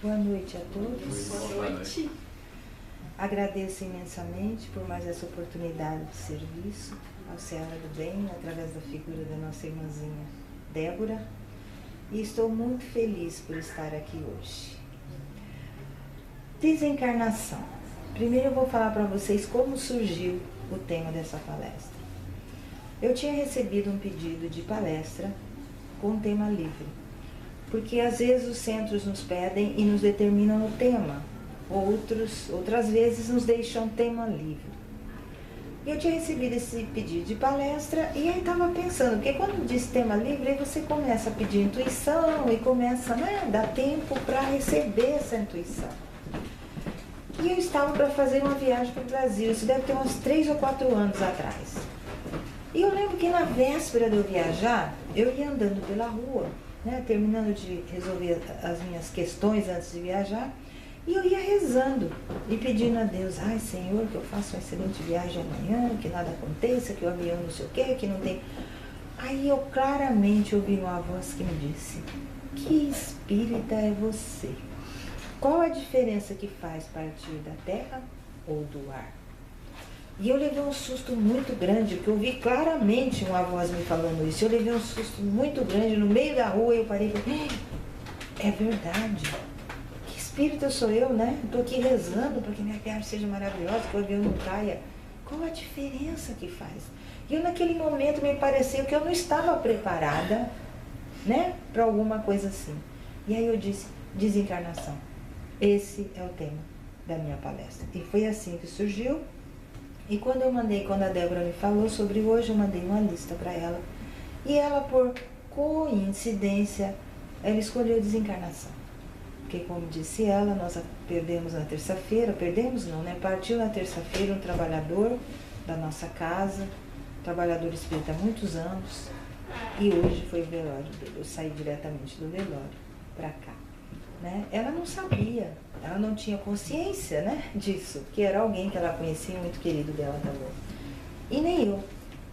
Boa noite a todos. Boa noite. Agradeço imensamente por mais essa oportunidade de serviço ao Seara do Bem, através da figura da nossa irmãzinha Débora. E estou muito feliz por estar aqui hoje. Desencarnação. Primeiro eu vou falar para vocês como surgiu o tema dessa palestra. Eu tinha recebido um pedido de palestra com tema livre, porque às vezes os centros nos pedem e nos determinam o tema, outras vezes nos deixam tema livre. E eu tinha recebido esse pedido de palestra e aí estava pensando, porque quando diz tema livre, aí você começa a pedir intuição e começa, né, dar tempo para receber essa intuição. E eu estava para fazer uma viagem para o Brasil, isso deve ter uns 3 ou 4 anos atrás. E eu lembro que na véspera de eu viajar, eu ia andando pela rua, né, terminando de resolver as minhas questões antes de viajar, e eu ia rezando e pedindo a Deus, ai Senhor, que eu faça uma excelente viagem amanhã, que nada aconteça, que o avião não sei o quê, que não tem... Aí eu claramente ouvi uma voz que me disse, que espírita é você? Qual a diferença que faz partir da terra ou do ar? E eu levei um susto muito grande, porque eu vi claramente uma voz me falando isso. Eu levei um susto muito grande no meio da rua e eu parei e falei, é verdade. Que espírito sou eu, né? Estou aqui rezando para que minha viagem seja maravilhosa, que o avião não caia. Qual a diferença que faz? E eu naquele momento me pareceu que eu não estava preparada, né, para alguma coisa assim. E aí eu disse, desencarnação. Esse é o tema da minha palestra. E foi assim que surgiu. E quando a Débora me falou sobre hoje, eu mandei uma lista para ela. E ela, por coincidência, ela escolheu desencarnação. Porque, como disse ela, nós perdemos na terça-feira, partiu na terça-feira um trabalhador da nossa casa, trabalhador espírita há muitos anos, e hoje foi o velório dele. Eu saí diretamente do velório para cá. Né? Ela não sabia, ela não tinha consciência, né, disso, que era alguém que ela conhecia, muito querido dela também. E nem eu.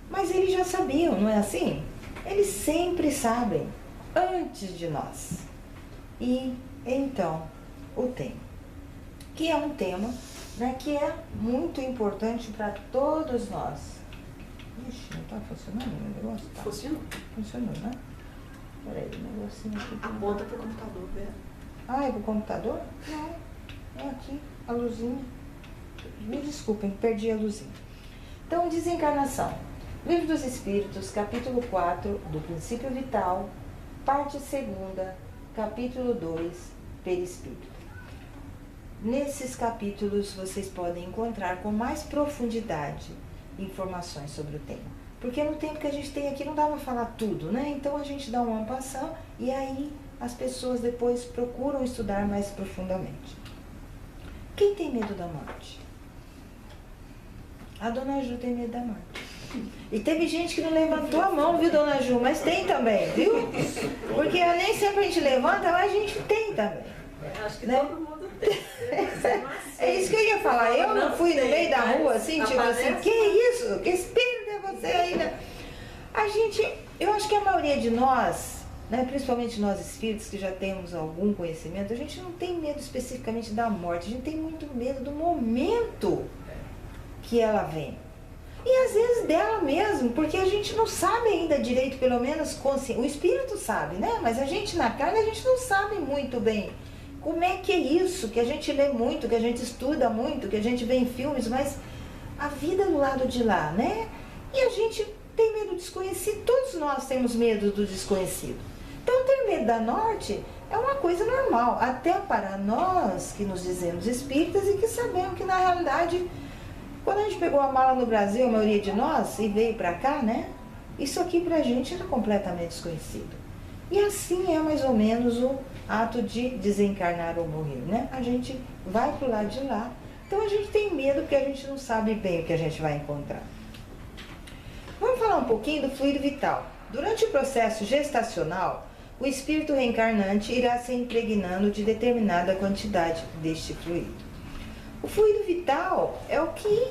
Mas eles já sabiam, não é assim? Eles sempre sabem, antes de nós. E então, o tema, que é um tema, né, que é muito importante para todos nós. Ixi, não está funcionando o negócio? Tá. Funcionou. Funcionou, né? Peraí, o negocinho aqui. Aponta para o computador, Vera. Ah, é pro computador? Não, é aqui, a luzinha. Me desculpem, perdi a luzinha. Então, desencarnação. Livro dos Espíritos, capítulo 4, do Princípio Vital, parte 2ª, capítulo 2, Perispírito. Nesses capítulos vocês podem encontrar com mais profundidade informações sobre o tema. Porque no tempo que a gente tem aqui não dá para falar tudo, né? Então a gente dá uma passão e aí as pessoas depois procuram estudar mais profundamente. Quem tem medo da morte? A Dona Ju tem medo da morte. E teve gente que não levantou a mão, viu, Dona Ju? Mas tem também, viu? Porque nem sempre a gente levanta, mas a gente tem também. Acho que né? todo mundo tem. É isso que eu ia falar. Eu não fui no meio da rua assim, tipo assim, que isso? Que espírito é você aí, né? A gente, eu acho que a maioria de nós, né, principalmente nós espíritos que já temos algum conhecimento, a gente não tem medo especificamente da morte, a gente tem muito medo do momento que ela vem. E às vezes dela mesmo, porque a gente não sabe ainda direito, pelo menos o espírito sabe, né? Mas a gente na carne, a gente não sabe muito bem como é que é isso, que a gente lê muito, que a gente estuda muito, que a gente vê em filmes, mas a vida do lado de lá, né? E a gente tem medo do desconhecido, todos nós temos medo do desconhecido. Então, ter medo da morte é uma coisa normal, até para nós que nos dizemos espíritas e que sabemos que, na realidade, quando a gente pegou a mala no Brasil, a maioria de nós, e veio para cá, né? Isso aqui pra gente era completamente desconhecido. E assim é mais ou menos o ato de desencarnar ou morrer, né? A gente vai pro lado de lá, então a gente tem medo porque a gente não sabe bem o que a gente vai encontrar. Vamos falar um pouquinho do fluido vital. Durante o processo gestacional, o espírito reencarnante irá se impregnando de determinada quantidade deste fluido. O fluido vital é o que,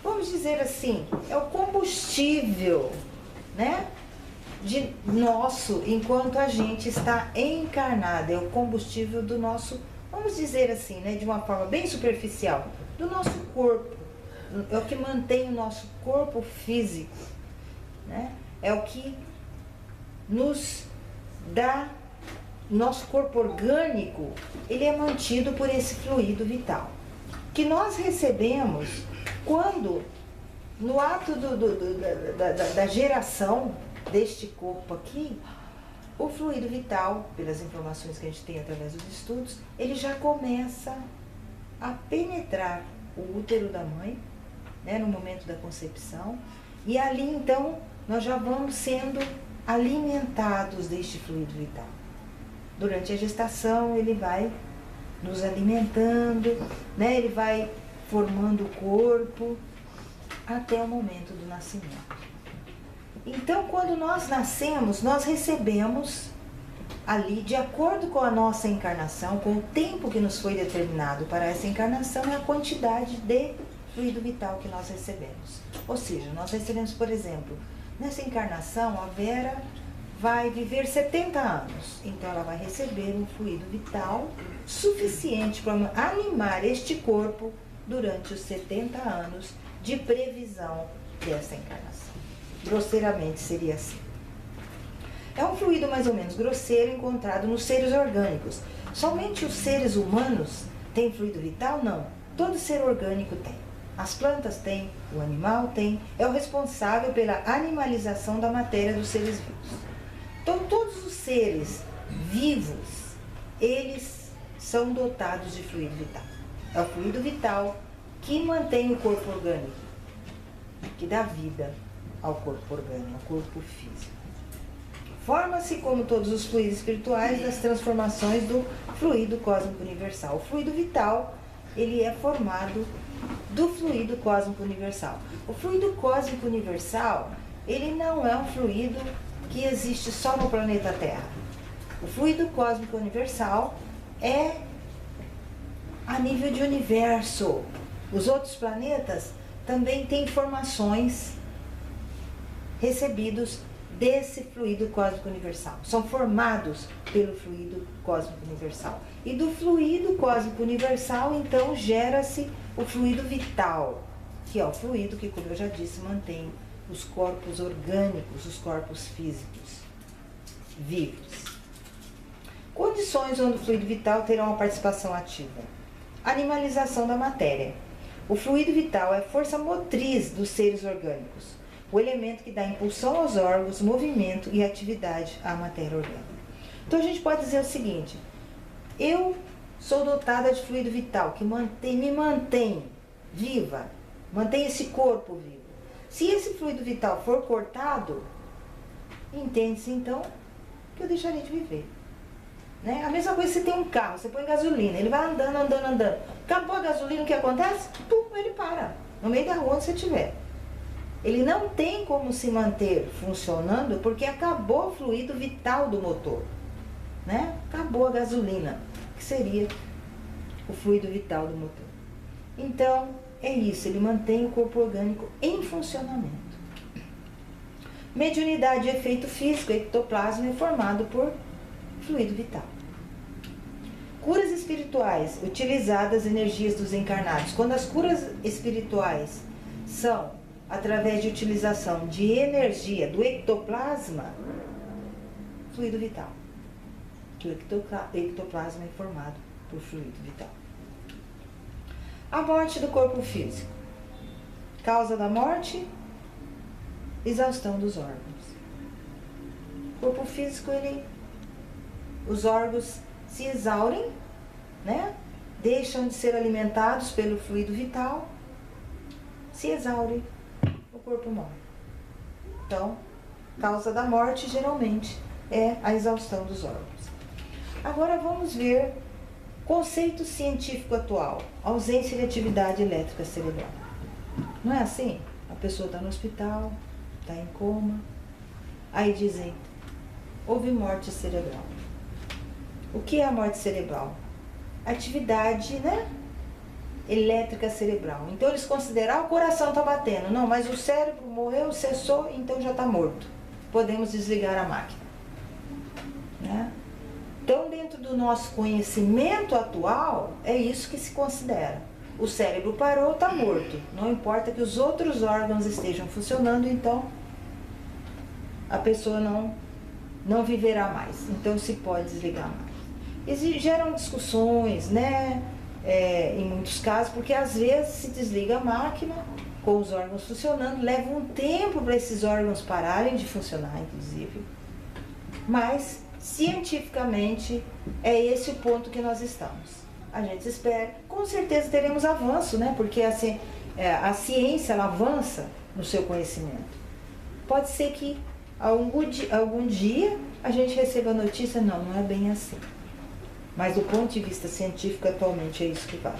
vamos dizer assim, é o combustível, né, de nosso enquanto a gente está encarnado, é o combustível do nosso, vamos dizer assim, né, de uma forma bem superficial, do nosso corpo. É o que mantém o nosso corpo físico, né? É o que nos dá, nosso corpo orgânico, ele é mantido por esse fluido vital, que nós recebemos quando, no ato da geração deste corpo aqui, o fluido vital, pelas informações que a gente tem através dos estudos, ele já começa a penetrar o útero da mãe, né, no momento da concepção, e ali então nós já vamos sendo alimentados deste fluido vital. Durante a gestação ele vai nos alimentando, né, ele vai formando o corpo até o momento do nascimento. Então, quando nós nascemos, nós recebemos ali, de acordo com a nossa encarnação, com o tempo que nos foi determinado para essa encarnação, é a quantidade de fluido vital que nós recebemos. Ou seja, nós recebemos, por exemplo, nessa encarnação, a Vera vai viver 70 anos. Então, ela vai receber um fluido vital suficiente para animar este corpo durante os 70 anos de previsão dessa encarnação. Grosseiramente seria assim. É um fluido mais ou menos grosseiro encontrado nos seres orgânicos. Somente os seres humanos têm fluido vital? Não. Todo ser orgânico tem. As plantas têm, o animal tem. É o responsável pela animalização da matéria dos seres vivos. Então, todos os seres vivos, eles são dotados de fluido vital. É o fluido vital que mantém o corpo orgânico, que dá vida ao corpo orgânico, ao corpo físico. Forma-se, como todos os fluidos espirituais, das transformações do fluido cósmico universal. O fluido vital, ele é formado do fluido cósmico universal. O fluido cósmico universal, ele não é um fluido que existe só no planeta Terra. O fluido cósmico universal é a nível de universo. Os outros planetas também têm informações recebidos desse fluido cósmico universal. São formados pelo fluido cósmico universal. E do fluido cósmico universal, então, gera-se o fluido vital, que é o fluido que, como eu já disse, mantém os corpos orgânicos, os corpos físicos vivos. Condições onde o fluido vital terá uma participação ativa. Animalização da matéria. O fluido vital é a força motriz dos seres orgânicos, o elemento que dá impulsão aos órgãos, movimento e atividade à matéria orgânica. Então a gente pode dizer o seguinte: eu sou dotada de fluido vital que me mantém viva, mantém esse corpo vivo. Se esse fluido vital for cortado, entende-se então que eu deixarei de viver. Né? A mesma coisa, você tem um carro, você põe gasolina, ele vai andando, andando, andando. Acabou a gasolina, o que acontece? Pum, ele para, no meio da rua onde você estiver. Ele não tem como se manter funcionando porque acabou o fluido vital do motor. Né? Acabou a gasolina, que seria o fluido vital do motor. Então, é isso, ele mantém o corpo orgânico em funcionamento. Mediunidade e efeito físico, ectoplasma é formado por fluido vital. Curas espirituais, utilizadas energias dos encarnados. Quando as curas espirituais são através de utilização de energia do ectoplasma, fluido vital. Que o ectoplasma é formado por fluido vital. A morte do corpo físico. Causa da morte, exaustão dos órgãos. O corpo físico, os órgãos se exaurem, né? Deixam de ser alimentados pelo fluido vital, se exaurem, o corpo morre. Então, causa da morte geralmente é a exaustão dos órgãos. Agora vamos ver conceito científico atual: ausência de atividade elétrica cerebral. Não é assim? A pessoa está no hospital, está em coma, aí dizem, houve morte cerebral. O que é a morte cerebral? Atividade, né, elétrica cerebral. Então eles consideram, o coração está batendo. Não, mas o cérebro morreu, cessou, então já está morto. podemos desligar a máquina, né? Então, dentro do nosso conhecimento atual, é isso que se considera. O cérebro parou, está morto. Não importa que os outros órgãos estejam funcionando, então a pessoa não viverá mais. Então, se pode desligar mais. Geram discussões, né? Em muitos casos, porque às vezes se desliga a máquina com os órgãos funcionando, leva um tempo para esses órgãos pararem de funcionar, inclusive. Mas cientificamente é esse o ponto que nós estamos. A gente espera, com certeza teremos avanço, né? Porque assim, a ciência ela avança no seu conhecimento. Pode ser que algum dia a gente receba a notícia, não é bem assim. Mas do ponto de vista científico atualmente é isso que vale.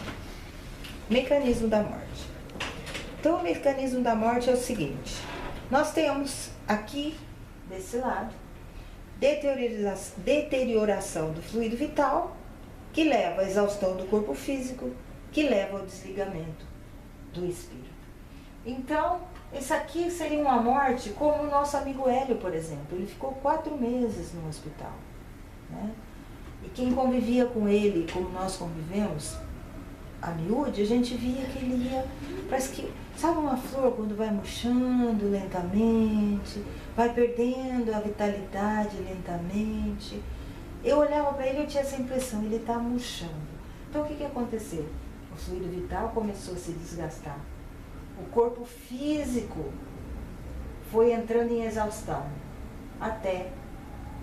Mecanismo da morte. Então o mecanismo da morte é o seguinte: nós temos aqui, desse lado, deterioração do fluido vital, que leva à exaustão do corpo físico, que leva ao desligamento do espírito. Então, esse aqui seria uma morte como o nosso amigo Hélio, por exemplo. Ele ficou 4 meses no hospital, né? E quem convivia com ele, como nós convivemos, a miúde, a gente via que ele ia, parece que, sabe uma flor quando vai murchando lentamente, vai perdendo a vitalidade lentamente. Eu olhava para ele e eu tinha essa impressão, ele está murchando. Então o que aconteceu? O fluido vital começou a se desgastar. O corpo físico foi entrando em exaustão, até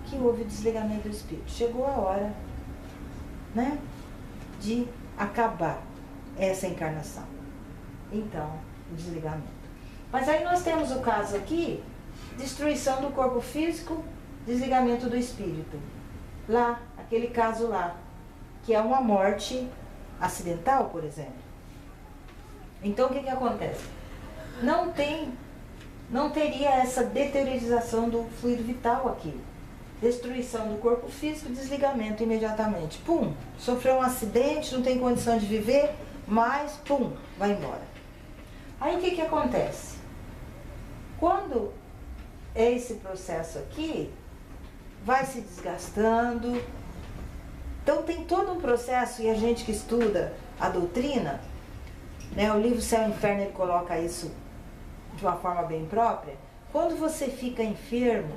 que houve o desligamento do espírito. Chegou a hora, né, de acabar essa encarnação. Então, o desligamento. Mas aí nós temos o caso aqui, destruição do corpo físico, desligamento do espírito. Lá, aquele caso lá, que é uma morte acidental, por exemplo. Então, o que acontece? Não teria essa deteriorização do fluido vital aqui. Destruição do corpo físico, desligamento imediatamente. Pum, sofreu um acidente, não tem condição de viver, mas pum, vai embora. Aí o que acontece? Quando é esse processo aqui, vai se desgastando. Então tem todo um processo, e a gente que estuda a doutrina, né, o livro Céu e Inferno, ele coloca isso de uma forma bem própria. Quando você fica enfermo,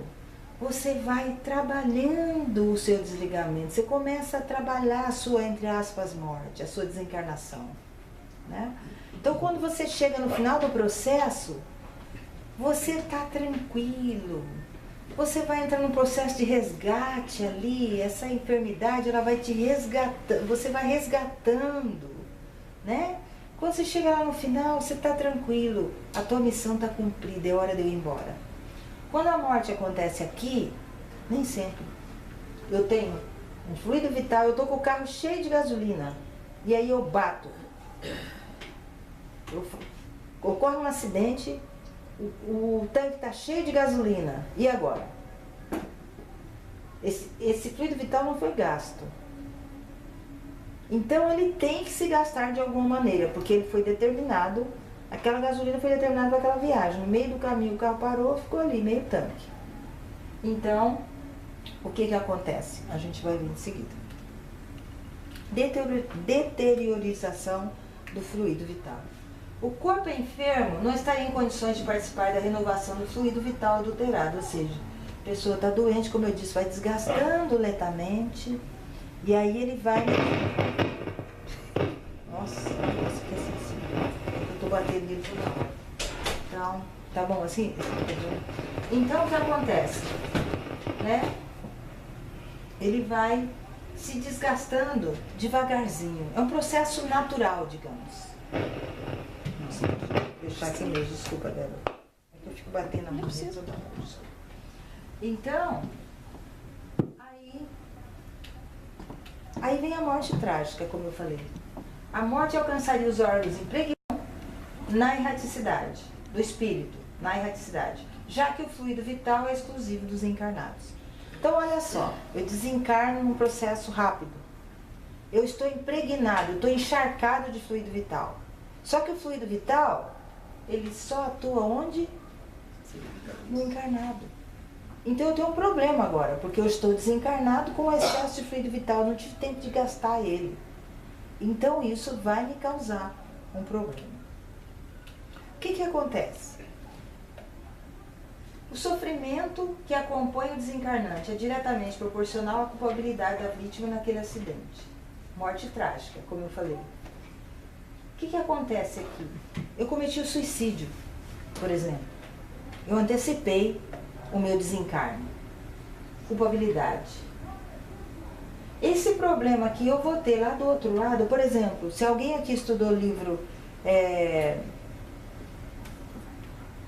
você vai trabalhando o seu desligamento, você começa a trabalhar a sua, entre aspas, morte, a sua desencarnação, né? Então quando você chega no final do processo, você está tranquilo, você vai entrar num processo de resgate ali, essa enfermidade ela vai te resgatando, você vai resgatando, né? Quando você chega lá no final, você está tranquilo, a tua missão está cumprida, é hora de eu ir embora. Quando a morte acontece aqui, nem sempre. Eu tenho um fluido vital, eu estou com o carro cheio de gasolina, e aí eu bato. Ocorre um acidente, o tanque está cheio de gasolina, e agora? Esse fluido vital não foi gasto. Então ele tem que se gastar de alguma maneira, porque ele foi determinado, aquela gasolina foi determinada para aquela viagem. No meio do caminho o carro parou, ficou ali, meio tanque. Então, o que acontece? A gente vai ver em seguida. Deteriorização do fluido vital. O corpo enfermo não estaria em condições de participar da renovação do fluido vital adulterado, ou seja, a pessoa está doente, como eu disse, vai desgastando lentamente, e aí ele vai... Nossa, que é sensível. Eu estou batendo nele toda hora. Então, tá bom assim? Então, o que acontece? Né? Ele vai se desgastando devagarzinho. É um processo natural, digamos. Nossa, vou deixar aqui mesmo, desculpa, Bela. É que eu fico batendo na mão toda hora. Então, aí vem a morte trágica, como eu falei. A morte alcançaria os órgãos impregnados na erraticidade do espírito, na erraticidade, já que o fluido vital é exclusivo dos encarnados. Então, olha só, eu desencarno num processo rápido. Eu estou impregnado, eu estou encharcado de fluido vital. Só que o fluido vital, ele só atua onde? No encarnado. Então eu tenho um problema agora, porque eu estou desencarnado com excesso de fluido vital, eu não tive tempo de gastar ele. Então isso vai me causar um problema. O que acontece? O sofrimento que acompanha o desencarnante é diretamente proporcional à culpabilidade da vítima naquele acidente. Morte trágica, como eu falei. O que acontece aqui? Eu cometi o suicídio, por exemplo. Eu antecipei o meu desencarne. Culpabilidade. Esse problema que eu vou ter lá do outro lado, por exemplo, se alguém aqui estudou o livro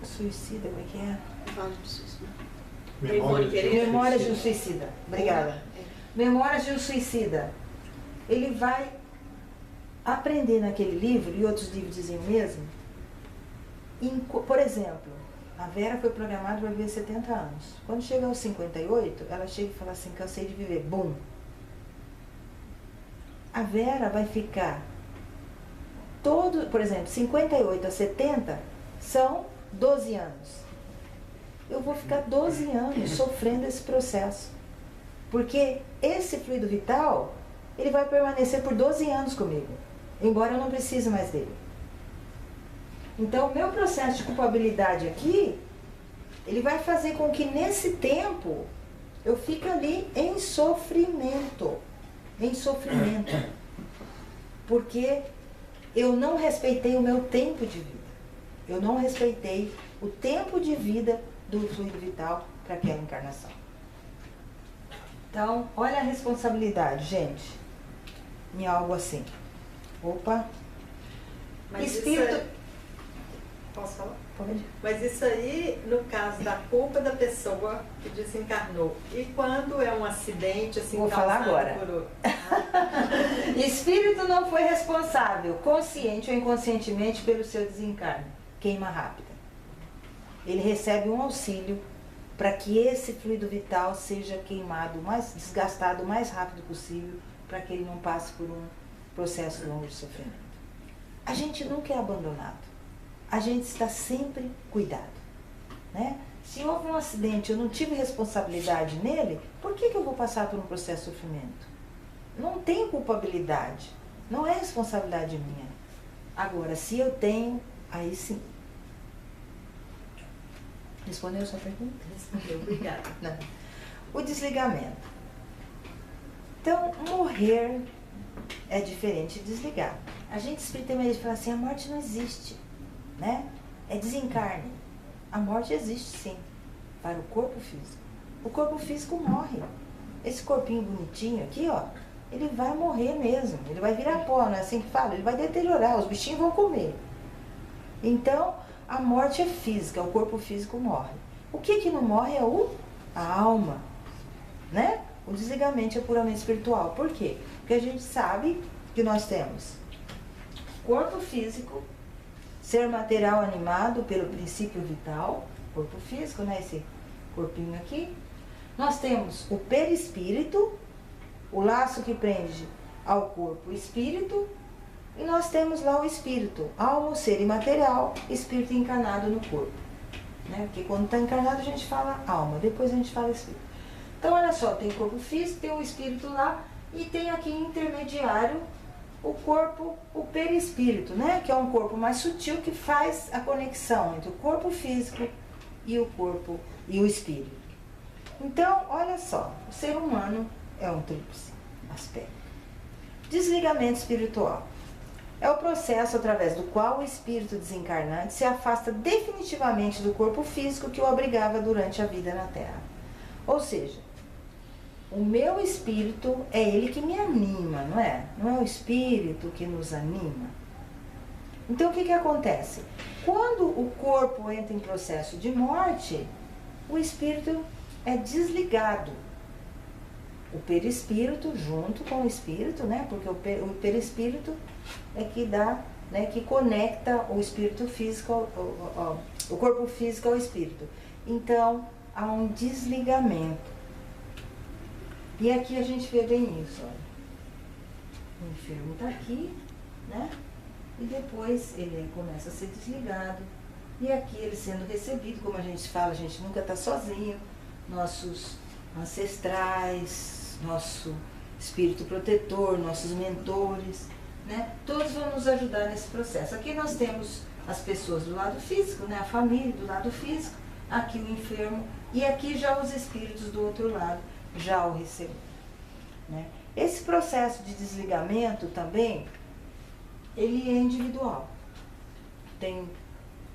Suicida, como é que é? Memórias de um Suicida. Obrigada. Memórias de um Suicida. Ele vai aprender naquele livro, e outros livros dizem o mesmo. Por exemplo, a Vera foi programada para viver 70 anos. Quando chega aos 58, ela chega e fala assim, cansei de viver. Bum! A Vera vai ficar por exemplo, 58 a 70 são 12 anos. Eu vou ficar 12 anos sofrendo esse processo. Porque esse fluido vital, ele vai permanecer por 12 anos comigo, embora eu não precise mais dele. Então, o meu processo de culpabilidade aqui, ele vai fazer com que nesse tempo eu fique ali em sofrimento. Em sofrimento. Porque eu não respeitei o meu tempo de vida. Eu não respeitei o tempo de vida do fluido vital para aquela encarnação. Então, olha a responsabilidade, gente, em algo assim. Opa! Mas Espírito... Posso falar? Pode. Mas isso aí, no caso da culpa da pessoa que desencarnou. E quando é um acidente, assim, vou falar agora. Espírito não foi responsável, consciente ou inconscientemente, pelo seu desencarne. Queima rápida. Ele recebe um auxílio para que esse fluido vital seja queimado, desgastado o mais rápido possível, para que ele não passe por um processo longo de sofrimento. A gente nunca é abandonado. A gente está sempre cuidado, né? Se houve um acidente, eu não tive responsabilidade nele, por que eu vou passar por um processo de sofrimento? Não tem culpabilidade, não é responsabilidade minha. Agora, se eu tenho, aí sim. Respondeu a sua pergunta? Respondeu, obrigada. Não. O desligamento. Então, morrer é diferente de desligar. A gente espírita tem medo de falar assim, a morte não existe. Né? É desencarne. A morte existe sim, para o corpo físico. O corpo físico morre. Esse corpinho bonitinho aqui, ó, ele vai morrer mesmo. Ele vai virar pó, não é assim que fala? Ele vai deteriorar, os bichinhos vão comer. Então, a morte é física, o corpo físico morre. O que não morre é a alma, né? O desligamento é puramente espiritual. Por quê? Porque a gente sabe que nós temos corpo físico, ser material animado pelo princípio vital, corpo físico, né? Esse corpinho aqui. Nós temos o perispírito, o laço que prende ao corpo espírito, e nós temos lá o espírito, alma, o ser imaterial, espírito encarnado no corpo. Né? Porque quando está encarnado a gente fala alma, depois a gente fala espírito. Então olha só, tem o corpo físico, tem o espírito lá, e tem aqui intermediário o corpo, o perispírito, né? Que é um corpo mais sutil que faz a conexão entre o corpo físico e o corpo e o espírito. Então, olha só, o ser humano é um tríplice aspecto. Desligamento espiritual é o processo através do qual o espírito desencarnante se afasta definitivamente do corpo físico que o abrigava durante a vida na Terra. Ou seja, o meu espírito é ele que me anima, não é? Não é o espírito que nos anima. Então, o que acontece? Quando o corpo entra em processo de morte, o espírito é desligado. O perispírito junto com o espírito, né? Porque o perispírito é que dá, né? Que conecta o espírito físico, o corpo físico ao espírito. Então, há um desligamento. E aqui a gente vê bem isso, olha. O enfermo está aqui, né? E depois ele começa a ser desligado. E aqui ele sendo recebido, como a gente fala, a gente nunca está sozinho. nossos ancestrais, nosso espírito protetor, nossos mentores, né? Todos vão nos ajudar nesse processo. Aqui nós temos as pessoas do lado físico, né? A família do lado físico, aqui o enfermo e aqui já os espíritos do outro lado, já o recebendo, né? Esse processo de desligamento também, ele é individual. Tem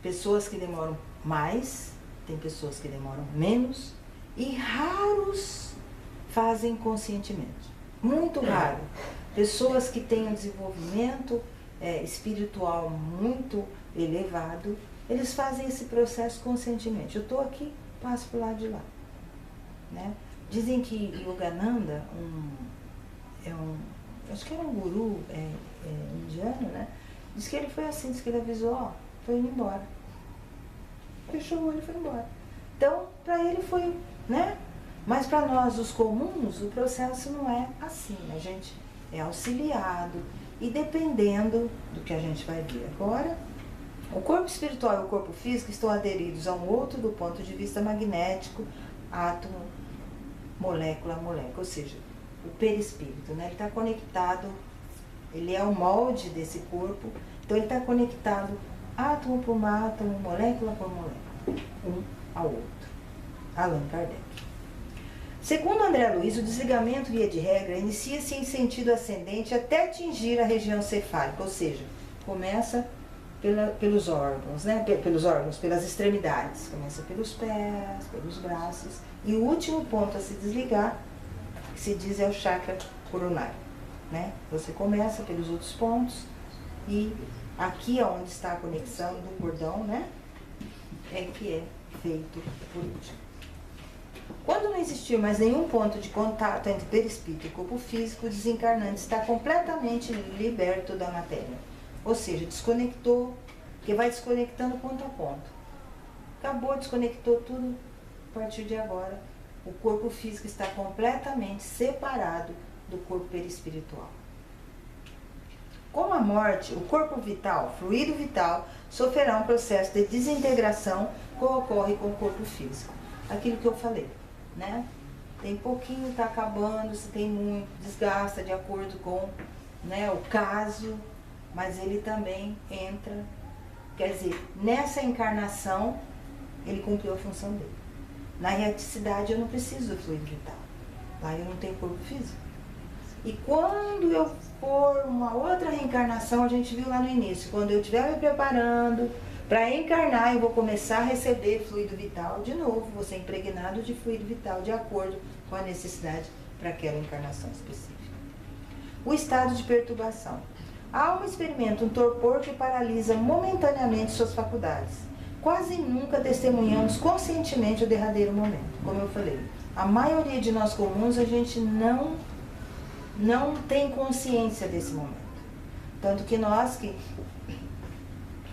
pessoas que demoram mais, tem pessoas que demoram menos e raros fazem conscientemente. Muito raro. Pessoas que têm um desenvolvimento espiritual muito elevado, eles fazem esse processo conscientemente. Eu estou aqui, passo para o lado de lá, né? Dizem que Yogananda, acho que era um guru indiano, né? Diz que ele foi assim, diz que ele avisou, ó, foi indo embora. Fechou o olho e foi embora. Então, para ele foi, né? Mas para nós, os comuns, o processo não é assim. A gente é auxiliado e dependendo do que a gente vai ver agora, o corpo espiritual e o corpo físico estão aderidos a um outro do ponto de vista magnético, átomo, molécula a molécula, ou seja, o perispírito, né? Ele está conectado, ele é o molde desse corpo, então ele está conectado átomo por átomo, molécula por molécula, um ao outro. Allan Kardec. Segundo André Luiz, o desligamento, via de regra, inicia-se em sentido ascendente até atingir a região cefálica, ou seja, começa pelos órgãos, né? Pelas extremidades. Começa pelos pés, pelos braços. E o último ponto a se desligar, que se diz, é o chakra coronário, né? Você começa pelos outros pontos e aqui é onde está a conexão do cordão, né? É que é feito por último. Quando não existir mais nenhum ponto de contato entre perispírito e corpo físico, o desencarnante está completamente liberto da matéria. Ou seja, desconectou, porque vai desconectando ponto a ponto. Acabou, desconectou tudo. A partir de agora, o corpo físico está completamente separado do corpo perispiritual. Com a morte, o corpo vital, fluido vital, sofrerá um processo de desintegração que ocorre com o corpo físico. Aquilo que eu falei, né? Tem pouquinho, está acabando, se tem muito, desgasta de acordo com, né, o caso, mas ele também entra, quer dizer, nessa encarnação, ele cumpriu a função dele. Na erraticidade eu não preciso do fluido vital, lá eu não tenho corpo físico. E quando eu for uma outra reencarnação, a gente viu lá no início, quando eu estiver me preparando para encarnar, eu vou começar a receber fluido vital de novo, vou ser impregnado de fluido vital de acordo com a necessidade para aquela encarnação específica. O estado de perturbação. A alma experimenta um torpor que paralisa momentaneamente suas faculdades. Quase nunca testemunhamos conscientemente o derradeiro momento. Como eu falei, a maioria de nós comuns, a gente não tem consciência desse momento. Tanto que nós que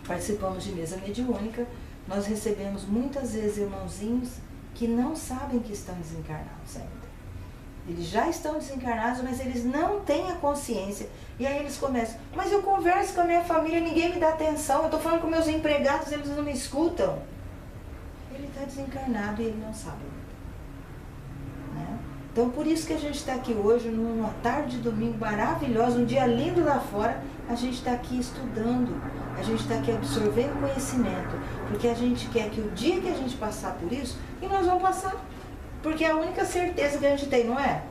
participamos de mesa mediúnica, nós recebemos muitas vezes irmãozinhos que não sabem que estão desencarnados ainda. Eles já estão desencarnados, mas eles não têm a consciência. E aí eles começam, mas eu converso com a minha família, ninguém me dá atenção, eu estou falando com meus empregados, eles não me escutam. Ele está desencarnado e ele não sabe. Né? Então por isso que a gente está aqui hoje, numa tarde de domingo maravilhosa, um dia lindo lá fora, a gente está aqui estudando, a gente está aqui absorvendo conhecimento, porque a gente quer que o dia que a gente passar por isso, e nós vamos passar. Porque é a única certeza que a gente tem, não é?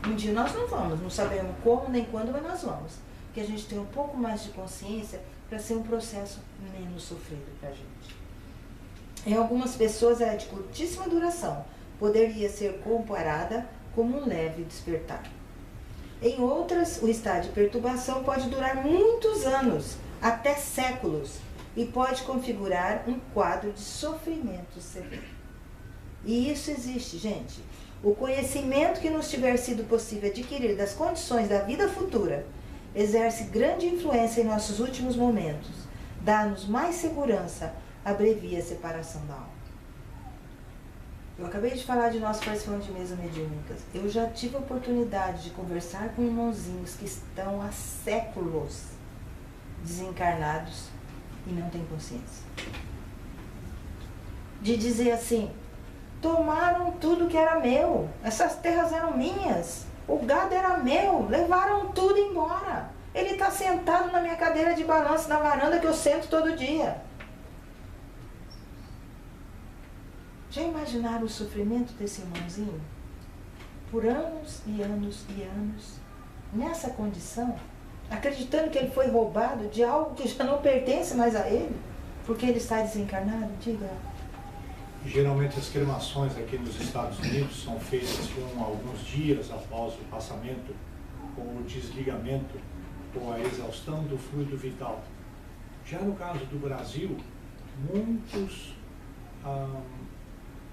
Um dia nós não vamos, não sabemos como nem quando, mas nós vamos. Porque a gente tem um pouco mais de consciência para ser um processo menos sofrido para a gente. Em algumas pessoas ela é de curtíssima duração, poderia ser comparada como um leve despertar. Em outras, o estado de perturbação pode durar muitos anos, até séculos, e pode configurar um quadro de sofrimento severo. E isso existe, gente. O conhecimento que nos tiver sido possível adquirir das condições da vida futura exerce grande influência em nossos últimos momentos, dá-nos mais segurança, abrevia a separação da alma. Eu acabei de falar de nós participantes de mesa mediúnicas. Eu já tive a oportunidade de conversar com irmãozinhos que estão há séculos desencarnados e não têm consciência. De dizer assim, Tomaram tudo que era meu. Essas terras eram minhas. O gado era meu. Levaram tudo embora. Ele está sentado na minha cadeira de balanço na varanda que eu sento todo dia. Já imaginaram o sofrimento desse irmãozinho? Por anos e anos e anos, nessa condição, acreditando que ele foi roubado de algo que já não pertence mais a ele, porque ele está desencarnado? Diga. Geralmente as cremações aqui nos Estados Unidos são feitas com alguns dias após o passamento, com o desligamento ou a exaustão do fluido vital. Já no caso do Brasil, muitos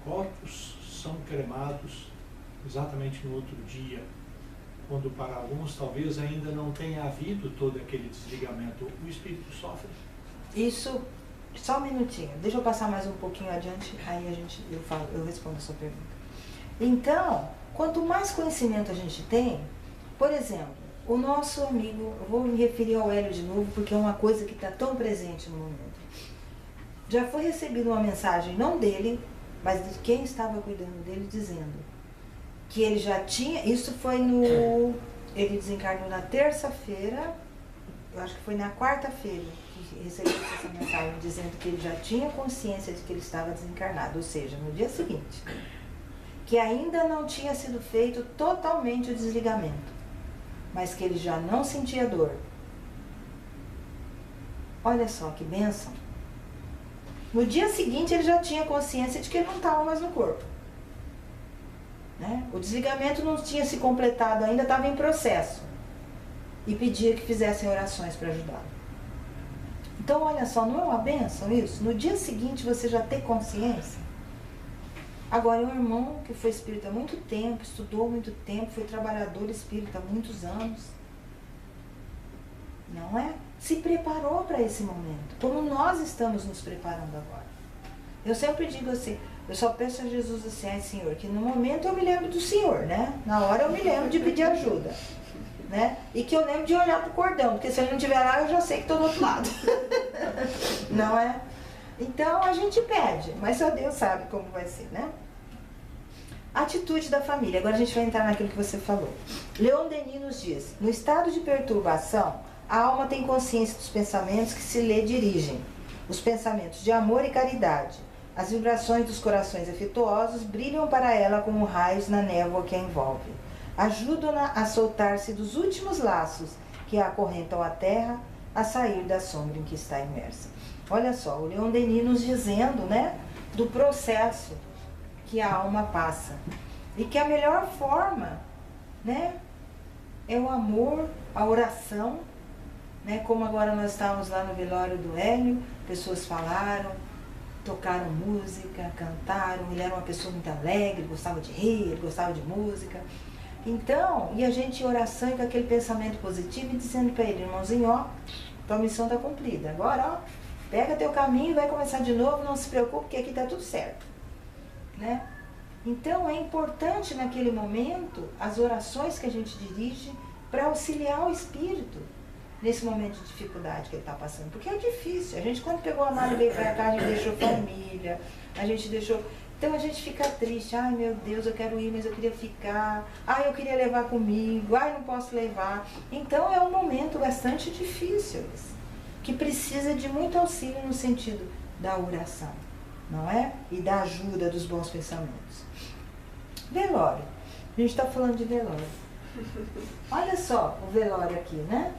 corpos são cremados exatamente no outro dia, quando para alguns talvez ainda não tenha havido todo aquele desligamento. O espírito sofre? Isso, só um minutinho, deixa eu passar mais um pouquinho adiante, aí eu respondo a sua pergunta. Então, quanto mais conhecimento a gente tem, por exemplo, o nosso amigo, eu vou me referir ao Hélio de novo, porque é uma coisa que está tão presente no momento. Já foi recebida uma mensagem, não dele, mas de quem estava cuidando dele, dizendo que ele já tinha, isso foi ele desencarnou na terça-feira, eu acho que foi na quarta-feira que recebeu essa mensagem, dizendo que ele já tinha consciência de que ele estava desencarnado, ou seja, no dia seguinte, que ainda não tinha sido feito totalmente o desligamento, mas que ele já não sentia dor. Olha só que bênção. No dia seguinte ele já tinha consciência de que ele não estava mais no corpo. Né? O desligamento não tinha se completado ainda, estava em processo. E pedia que fizessem orações para ajudá-lo. Então olha só, não é uma bênção isso? No dia seguinte você já tem consciência? Agora, é um irmão que foi espírita há muito tempo, estudou muito tempo, foi trabalhador espírita há muitos anos, não é? Se preparou para esse momento, como nós estamos nos preparando agora. Eu sempre digo assim, eu só peço a Jesus assim, ai Senhor, que no momento eu me lembro do Senhor, né? Na hora eu me lembro de pedir ajuda, né? E que eu lembro de olhar pro cordão, porque se ele não estiver lá, eu já sei que estou do outro lado. Não é? Então a gente pede, mas só Deus sabe como vai ser, né? Atitude da família. Agora a gente vai entrar naquilo que você falou. Leon Denis nos diz: no estado de perturbação, a alma tem consciência dos pensamentos que se lhe dirigem. Os pensamentos de amor e caridade, as vibrações dos corações afetuosos brilham para ela como raios na névoa que a envolve. Ajudam-na a soltar-se dos últimos laços que a acorrentam à terra, a sair da sombra em que está imersa. Olha só, o Leon Denis nos dizendo, né, do processo que a alma passa. E que a melhor forma, né, é o amor, a oração, né, como agora nós estávamos lá no velório do Hélio, pessoas falaram, tocaram música, cantaram, ele era uma pessoa muito alegre, gostava de rir, gostava de música. Então, e a gente em oração e com aquele pensamento positivo e dizendo para ele, irmãozinho, ó, tua missão está cumprida. Agora, ó, pega teu caminho e vai começar de novo, não se preocupe que aqui está tudo certo. Né? Então é importante naquele momento as orações que a gente dirige para auxiliar o espírito nesse momento de dificuldade que ele está passando, porque é difícil. A gente, quando pegou a mala e veio para cá, a gente deixou família, a gente deixou, então a gente fica triste, ai meu Deus, eu quero ir, mas eu queria ficar, ai eu queria levar comigo, ai não posso levar. Então é um momento bastante difícil que precisa de muito auxílio no sentido da oração, não é? E da ajuda dos bons pensamentos. Velório. A gente está falando de velório. Olha só o velório aqui, né?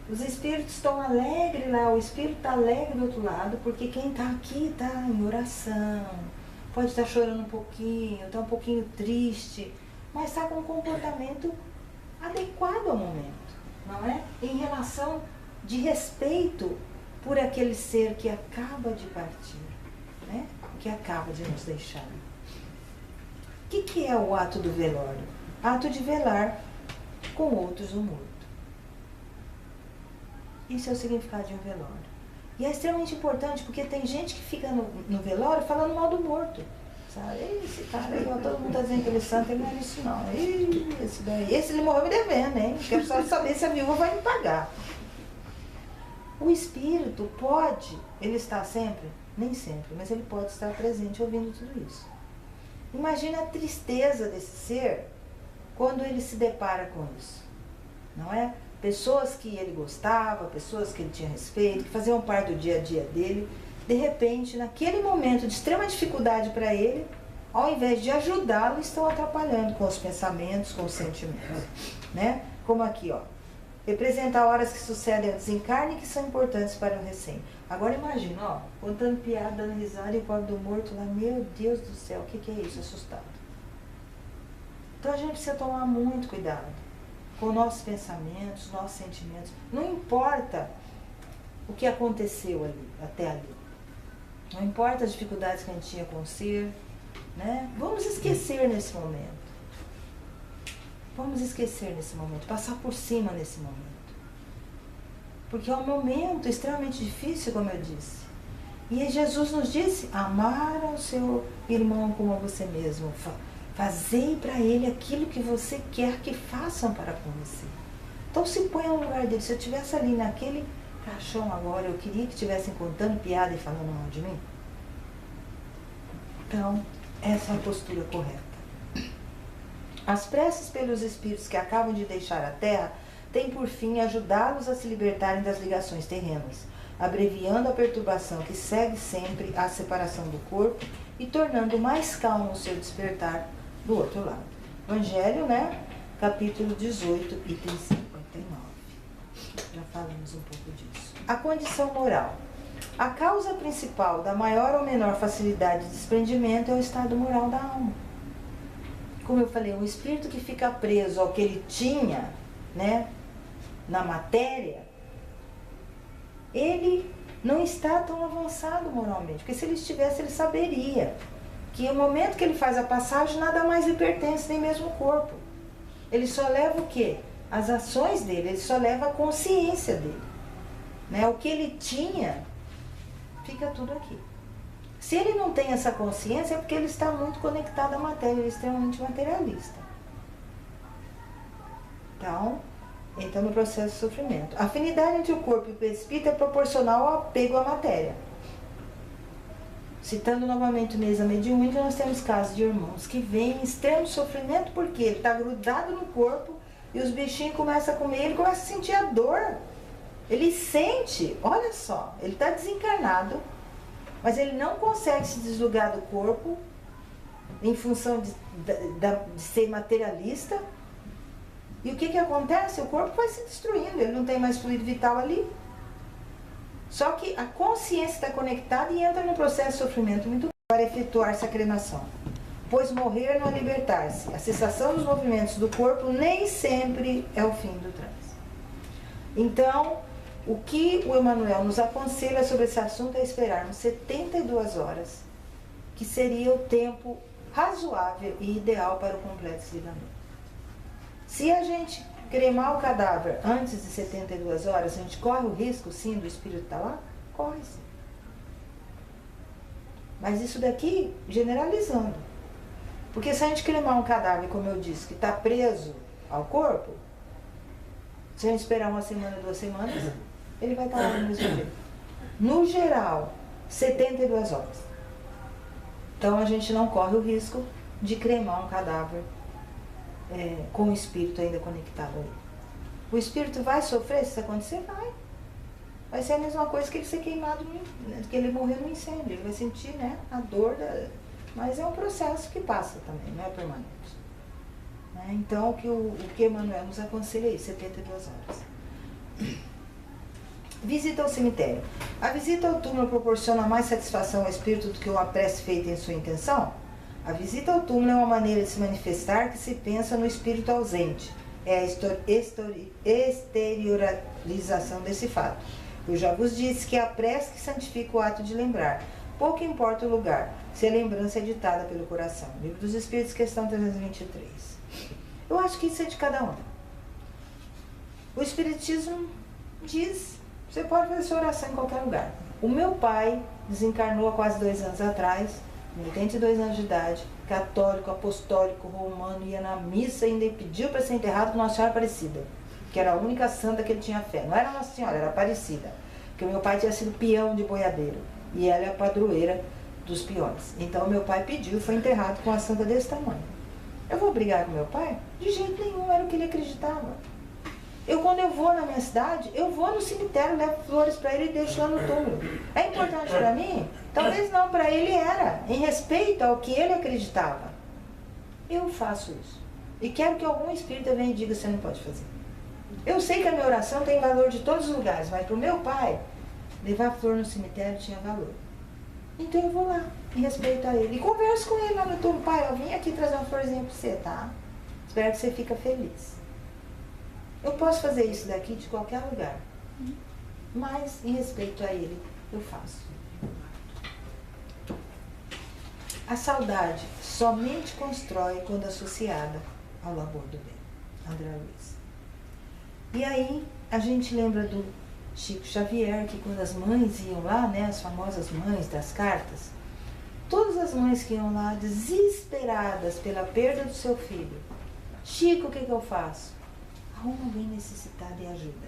Os espíritos estão alegres lá, o espírito está alegre do outro lado, porque quem está aqui está em oração, pode estar chorando um pouquinho, está um pouquinho triste, mas está com um comportamento adequado ao momento, não é? Em relação de respeito por aquele ser que acaba de partir, né? Que acaba de nos deixar. O que é o ato do velório? Ato de velar com outros o morto. Isso é o significado de um velório. E é extremamente importante porque tem gente que fica no velório falando mal do morto. Sabe? Esse cara aí, ó, todo mundo está dizendo que ele é santo, ele não é isso não. Esse daí, esse ele morreu me devendo, hein? Quero só saber se a viúva vai me pagar. O espírito pode, ele está sempre? Nem sempre, mas ele pode estar presente ouvindo tudo isso. Imagina a tristeza desse ser quando ele se depara com isso, não é? Pessoas que ele gostava, pessoas que ele tinha respeito, que faziam parte do dia a dia dele, de repente, naquele momento de extrema dificuldade para ele, ao invés de ajudá-lo, estão atrapalhando com os pensamentos, com os sentimentos, né? Como aqui, ó. Representa horas que sucedem ao desencarne e que são importantes para o recém. Agora imagina, ó, contando piada, dando risada e o pobre do morto lá, meu Deus do céu, o que é isso? Assustado. Então a gente precisa tomar muito cuidado com nossos pensamentos, nossos sentimentos. Não importa o que aconteceu ali, até ali. Não importa as dificuldades que a gente tinha com o ser, né? Vamos esquecer nesse momento. Vamos esquecer nesse momento, passar por cima nesse momento. Porque é um momento extremamente difícil, como eu disse. E Jesus nos disse, amar ao seu irmão como a você mesmo. Fazei para ele aquilo que você quer que façam para com você. Então se põe no lugar dele. Se eu estivesse ali naquele caixão agora, eu queria que estivessem contando piada e falando mal de mim. Então, essa é a postura correta. As preces pelos espíritos que acabam de deixar a Terra têm por fim ajudá-los a se libertarem das ligações terrenas, abreviando a perturbação que segue sempre a separação do corpo e tornando mais calmo o seu despertar do outro lado. Evangelho, né? Capítulo 18, item 59. Já falamos um pouco disso. A condição moral. A causa principal da maior ou menor facilidade de desprendimento é o estado moral da alma. Como eu falei, um espírito que fica preso ao que ele tinha, né, na matéria, ele não está tão avançado moralmente, porque se ele estivesse, ele saberia que no momento que ele faz a passagem, nada mais lhe pertence, nem mesmo o corpo. Ele só leva o quê? As ações dele, ele só leva a consciência dele, né? O que ele tinha, fica tudo aqui. Se ele não tem essa consciência, é porque ele está muito conectado à matéria, ele é extremamente materialista. Então, entra no processo de sofrimento. A afinidade entre o corpo e o perispírito é proporcional ao apego à matéria. Citando novamente mesa mediúnica, nós temos casos de irmãos que vêm em extremo sofrimento porque ele está grudado no corpo e os bichinhos começam a comer, ele começa a sentir a dor. Ele sente, olha só, ele está desencarnado, mas ele não consegue se desligar do corpo em função de ser materialista. E o que acontece? O corpo vai se destruindo, ele não tem mais fluido vital ali. Só que a consciência está conectada e entra num processo de sofrimento muito para efetuar-se a cremação. Pois morrer não é libertar-se. A cessação dos movimentos do corpo nem sempre é o fim do transe. Então, o que o Emmanuel nos aconselha sobre esse assunto é esperarmos 72 horas, que seria o tempo razoável e ideal para o completo desligamento. Se a gente cremar o cadáver antes de 72 horas, a gente corre o risco, sim, do espírito estar lá? Corre, sim. Mas isso daqui, generalizando. Porque se a gente cremar um cadáver, como eu disse, que está preso ao corpo, se a gente esperar uma semana, 2 semanas, ele vai estar lá no mesmo jeito. No geral, 72 horas. Então a gente não corre o risco de cremar um cadáver com o espírito ainda conectado ali. O espírito vai sofrer se isso acontecer? Vai. Vai ser a mesma coisa que ele ser queimado, que ele morrer no incêndio. Ele vai sentir, né, a dor, mas é um processo que passa também, não é permanente. Então, o que Emmanuel nos aconselha é isso, 72 horas. Visita ao cemitério. A visita ao túmulo proporciona mais satisfação ao espírito do que uma prece feita em sua intenção? A visita ao túmulo é uma maneira de se manifestar que se pensa no espírito ausente. É a exteriorização desse fato. Eu já vos disse que é a prece que santifica o ato de lembrar. Pouco importa o lugar, se a lembrança é ditada pelo coração. Livro dos Espíritos, questão 323. Eu acho que isso é de cada um. O Espiritismo diz, você pode fazer sua oração em qualquer lugar. O meu pai desencarnou há quase 2 anos atrás, com 82 anos de idade, católico, apostólico, romano, ia na missa e ainda pediu para ser enterrado com Nossa Senhora Aparecida, que era a única santa que ele tinha fé. Não era Nossa Senhora, era Aparecida, porque o meu pai tinha sido peão de boiadeiro e ela é a padroeira dos piores. Então meu pai pediu, foi enterrado com a santa desse tamanho. Eu vou brigar com meu pai? De jeito nenhum, era o que ele acreditava. Quando eu vou na minha cidade, eu vou no cemitério, levo flores para ele e deixo lá no túmulo. É importante para mim? Talvez não, para ele era, em respeito ao que ele acreditava. Eu faço isso. E quero que algum espírito venha e diga, você não pode fazer. Eu sei que a minha oração tem valor de todos os lugares, mas para o meu pai, levar flor no cemitério tinha valor. Então eu vou lá, em respeito a ele. E converso com ele lá no túmulo. Pai, eu vim aqui trazer uma florzinha para você, tá? Espero que você fique feliz. Eu posso fazer isso daqui de qualquer lugar. Mas, em respeito a ele, eu faço. A saudade somente constrói quando associada ao labor do bem. André Luiz. E aí, a gente lembra do Chico Xavier, que quando as mães iam lá, né, as famosas mães das cartas, todas as mães que iam lá desesperadas pela perda do seu filho. Chico, o que eu faço? Arruma alguém necessitado e ajuda.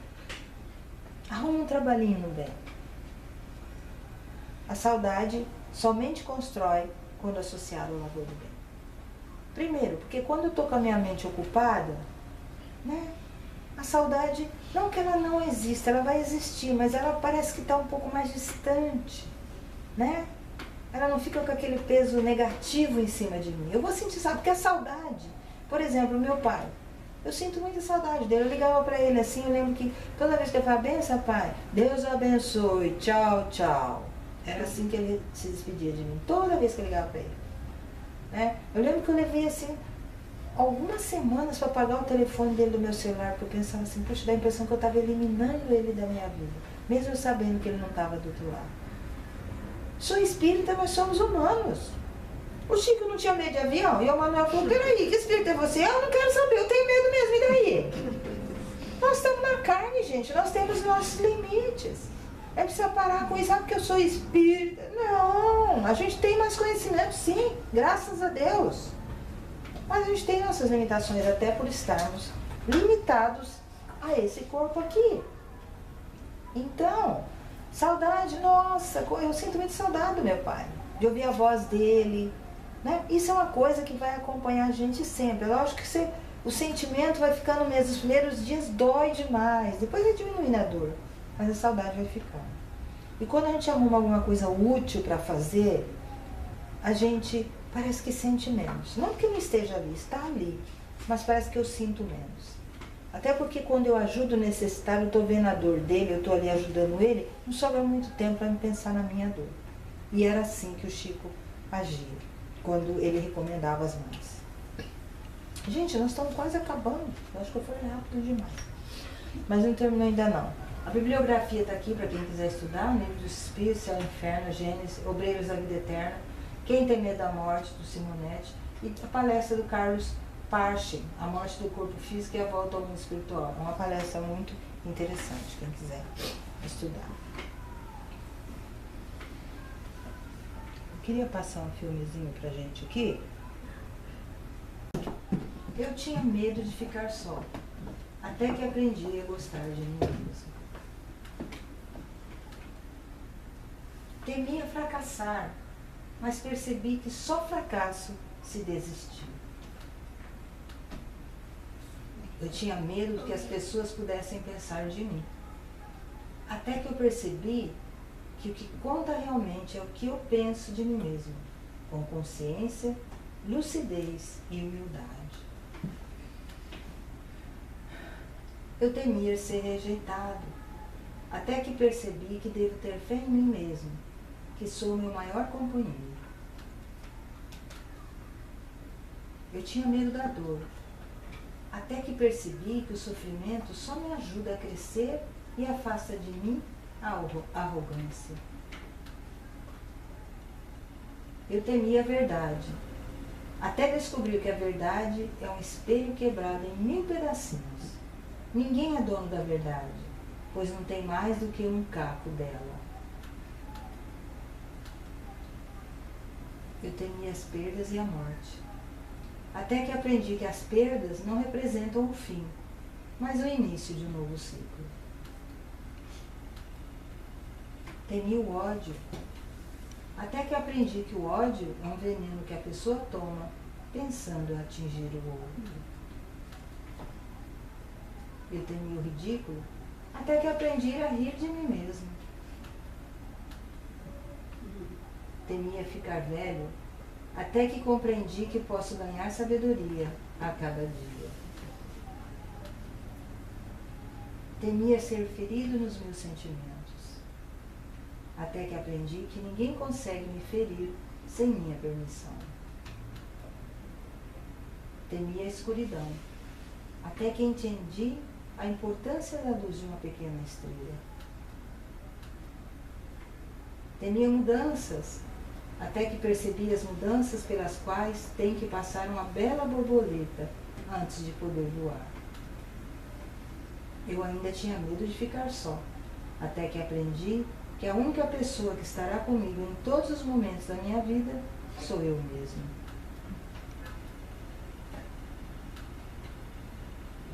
Arruma um trabalhinho no bem. A saudade somente constrói quando associada ao labor do bem. Primeiro, porque quando eu estou com a minha mente ocupada, né, a saudade, não que ela não exista, ela vai existir, mas ela parece que está um pouco mais distante, né? Ela não fica com aquele peso negativo em cima de mim. Eu vou sentir, sabe, porque a saudade, por exemplo, meu pai, eu sinto muita saudade dele. Eu ligava para ele assim, eu lembro que toda vez que ele falava, benção, pai, Deus abençoe, tchau, tchau. Era assim que ele se despedia de mim, toda vez que eu ligava para ele. Né? Eu lembro que eu levei assim, algumas semanas para apagar o telefone dele do meu celular, porque eu pensava assim, poxa, dá a impressão que eu estava eliminando ele da minha vida, mesmo eu sabendo que ele não estava do outro lado. Sou espírita, mas somos humanos. O Chico não tinha medo de avião, e o Manuel falou, peraí, que espírito é você? Eu não quero saber, eu tenho medo mesmo, e daí? Nós estamos na carne, gente, nós temos nossos limites. É preciso parar com isso, porque eu sou espírita. Não, a gente tem mais conhecimento, sim, graças a Deus. Mas a gente tem nossas limitações, até por estarmos limitados a esse corpo aqui. Então, saudade, nossa, eu sinto muito saudade do meu pai, de ouvir a voz dele, né? Isso é uma coisa que vai acompanhar a gente sempre. É lógico que o sentimento vai ficando mesmo, os primeiros dias dói demais, depois vai diminuindo a dor, mas a saudade vai ficando. E quando a gente arruma alguma coisa útil para fazer, a gente parece que sente menos. Não que não esteja ali, está ali, mas parece que eu sinto menos. Até porque quando eu ajudo o necessitado, eu estou vendo a dor dele, eu estou ali ajudando ele, não sobra muito tempo para me pensar na minha dor. E era assim que o Chico agia, quando ele recomendava as mães. Gente, nós estamos quase acabando. Eu acho que eu fui rápido demais. Mas não terminou ainda não. A bibliografia está aqui para quem quiser estudar, o livro dos Espíritos, Céu e Inferno, Gênesis, Obreiros da Vida Eterna, Quem Tem Medo da Morte, do Simonetti, e a palestra do Carlos Parche, A Morte do Corpo Físico e a Volta ao Mundo Espiritual. É uma palestra muito interessante, quem quiser estudar. Eu queria passar um filmezinho pra gente aqui. Eu tinha medo de ficar só, até que aprendi a gostar de mim mesma. Temia fracassar, mas percebi que só fracasso se desistir. Eu tinha medo que as pessoas pudessem pensar de mim. Até que eu percebi que o que conta realmente é o que eu penso de mim mesmo, com consciência, lucidez e humildade. Eu temia ser rejeitado, até que percebi que devo ter fé em mim mesmo, que sou meu maior companheiro. Eu tinha medo da dor, até que percebi que o sofrimento só me ajuda a crescer e afasta de mim a arrogância. Eu temia a verdade, até descobrir que a verdade é um espelho quebrado em 1000 pedacinhos. Ninguém é dono da verdade, pois não tem mais do que um caco dela. Eu temia as perdas e a morte, até que aprendi que as perdas não representam o fim, mas o início de um novo ciclo. Temia o ódio, Até que aprendi que o ódio é um veneno que a pessoa toma pensando em atingir o outro. Eu temia o ridículo, até que aprendi a rir de mim mesmo. Temia ficar velho, até que compreendi que posso ganhar sabedoria a cada dia. Temia ser ferido nos meus sentimentos, até que aprendi que ninguém consegue me ferir sem minha permissão. Temia a escuridão, até que entendi a importância da luz de uma pequena estrela. Temia mudanças, até que percebi as mudanças pelas quais tem que passar uma bela borboleta antes de poder voar. Eu ainda tinha medo de ficar só, até que aprendi que a única pessoa que estará comigo em todos os momentos da minha vida sou eu mesmo.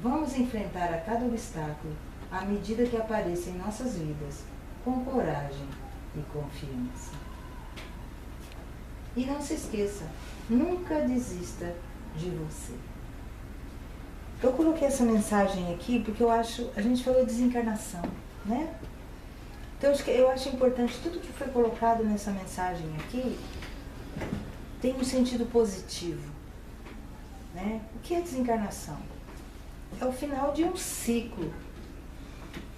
Vamos enfrentar a cada obstáculo à medida que apareça em nossas vidas, com coragem e confiança. E não se esqueça, nunca desista de você. Eu coloquei essa mensagem aqui porque eu acho, a gente falou de desencarnação, né? Então eu acho importante, tudo que foi colocado nessa mensagem aqui tem um sentido positivo, né? O que é desencarnação? É o final de um ciclo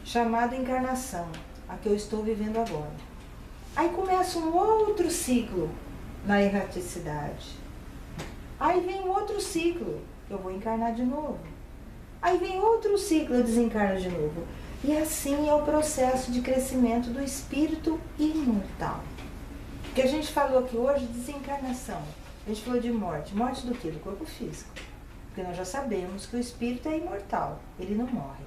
chamado encarnação, a que eu estou vivendo agora. Aí começa um outro ciclo na erraticidade. Aí vem um outro ciclo, eu vou encarnar de novo. Aí vem outro ciclo, eu desencarno de novo. E assim é o processo de crescimento do espírito imortal. O que a gente falou aqui hoje, desencarnação. A gente falou de morte. Morte do quê? Do corpo físico. Porque nós já sabemos que o espírito é imortal, ele não morre,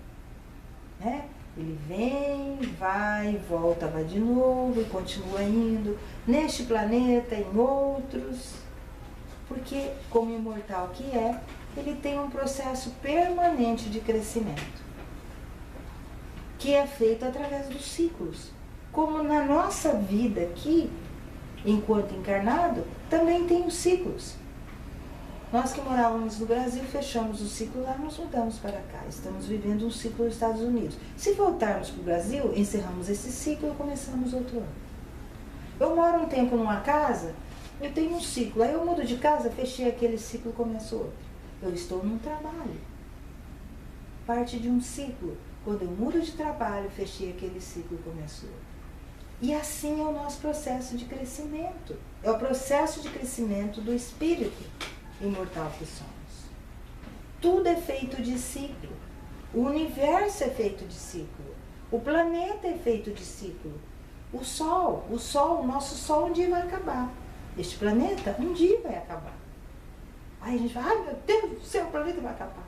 né? Ele vem, vai, volta, vai de novo e continua indo neste planeta, em outros, porque como imortal que é, ele tem um processo permanente de crescimento, que é feito através dos ciclos. Como na nossa vida aqui, enquanto encarnado, também tem os ciclos. Nós que morávamos no Brasil, fechamos o ciclo lá, nos mudamos para cá. Estamos vivendo um ciclo nos Estados Unidos. Se voltarmos para o Brasil, encerramos esse ciclo e começamos outro ano. Eu moro um tempo numa casa, eu tenho um ciclo. Aí eu mudo de casa, fechei aquele ciclo e começo outro. Eu estou num trabalho. Parte de um ciclo. Quando eu mudo de trabalho, fechei aquele ciclo e começo outro. E assim é o nosso processo de crescimento. É o processo de crescimento do espírito imortal que somos. Tudo é feito de ciclo. O universo é feito de ciclo. O planeta é feito de ciclo. O nosso Sol um dia vai acabar. Este planeta um dia vai acabar. Aí a gente fala, ai meu Deus do céu, o planeta vai acabar.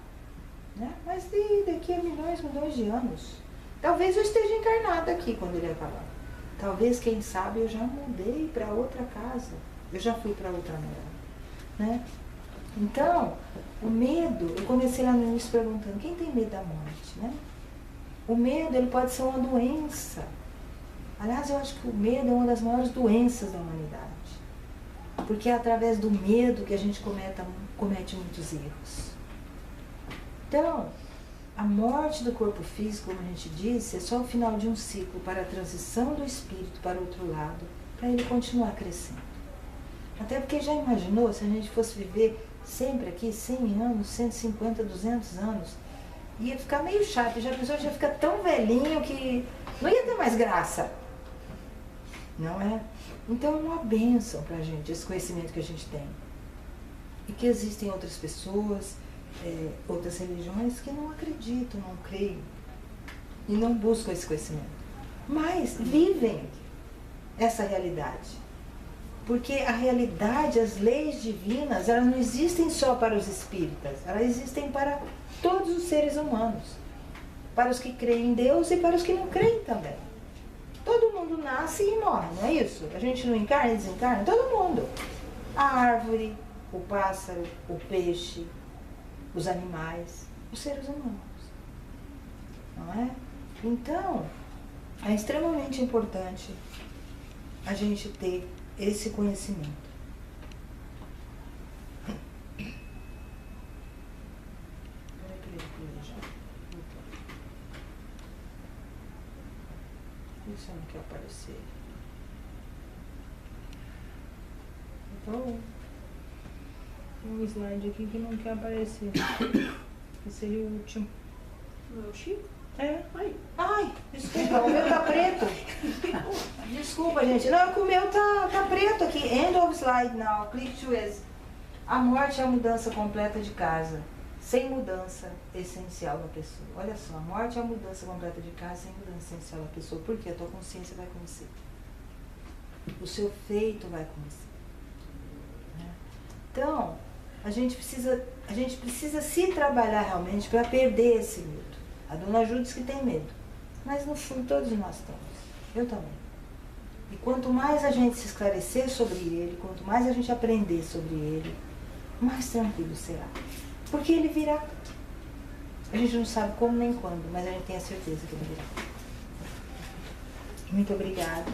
Né? Mas daqui a milhões de anos. Talvez eu esteja encarnada aqui quando ele acabar. Talvez, quem sabe, eu já mudei para outra casa. Eu já fui para outra morada. Né? Então, o medo, eu comecei lá no início perguntando, quem tem medo da morte, né? O medo, ele pode ser uma doença. Aliás, eu acho que o medo é uma das maiores doenças da humanidade. Porque é através do medo que a gente comete muitos erros. Então, a morte do corpo físico, como a gente disse, é só o final de um ciclo para a transição do espírito para o outro lado, para ele continuar crescendo. Até porque já imaginou se a gente fosse viver sempre aqui 100 anos, 150, 200 anos, ia ficar meio chato, já a pessoa já fica tão velhinho que não ia ter mais graça, não é? Então é uma bênção para a gente, esse conhecimento que a gente tem. E que existem outras pessoas, outras religiões que não acreditam, não creem e não buscam esse conhecimento, mas vivem essa realidade. Porque a realidade, as leis divinas, elas não existem só para os espíritas, elas existem para todos os seres humanos. Para os que creem em Deus e para os que não creem também. Todo mundo nasce e morre, não é isso? A gente não encarna e desencarna? Todo mundo. A árvore, o pássaro, o peixe, os animais, os seres humanos. Não é? Então, é extremamente importante a gente ter esse conhecimento. Isso não quer aparecer. Então, tem um slide aqui que não quer aparecer. Esse seria o último. Não é o Chico? É. Ai, desculpa, o meu tá preto. Desculpa, gente. Não, é que o meu tá preto aqui. End of slide now. Click to exit. A morte é a mudança completa de casa, sem mudança essencial da pessoa. Olha só, a morte é a mudança completa de casa, sem mudança essencial da pessoa. Por quê? A tua consciência vai com você. O seu feito vai com você. Então, a gente precisa se trabalhar realmente para perder esse medo. A dona Ju diz que tem medo, mas no fundo todos nós temos. Eu também. E quanto mais a gente se esclarecer sobre ele, quanto mais a gente aprender sobre ele, mais tranquilo será. Porque ele virá. A gente não sabe como nem quando, mas a gente tem a certeza que ele virá. Muito obrigada.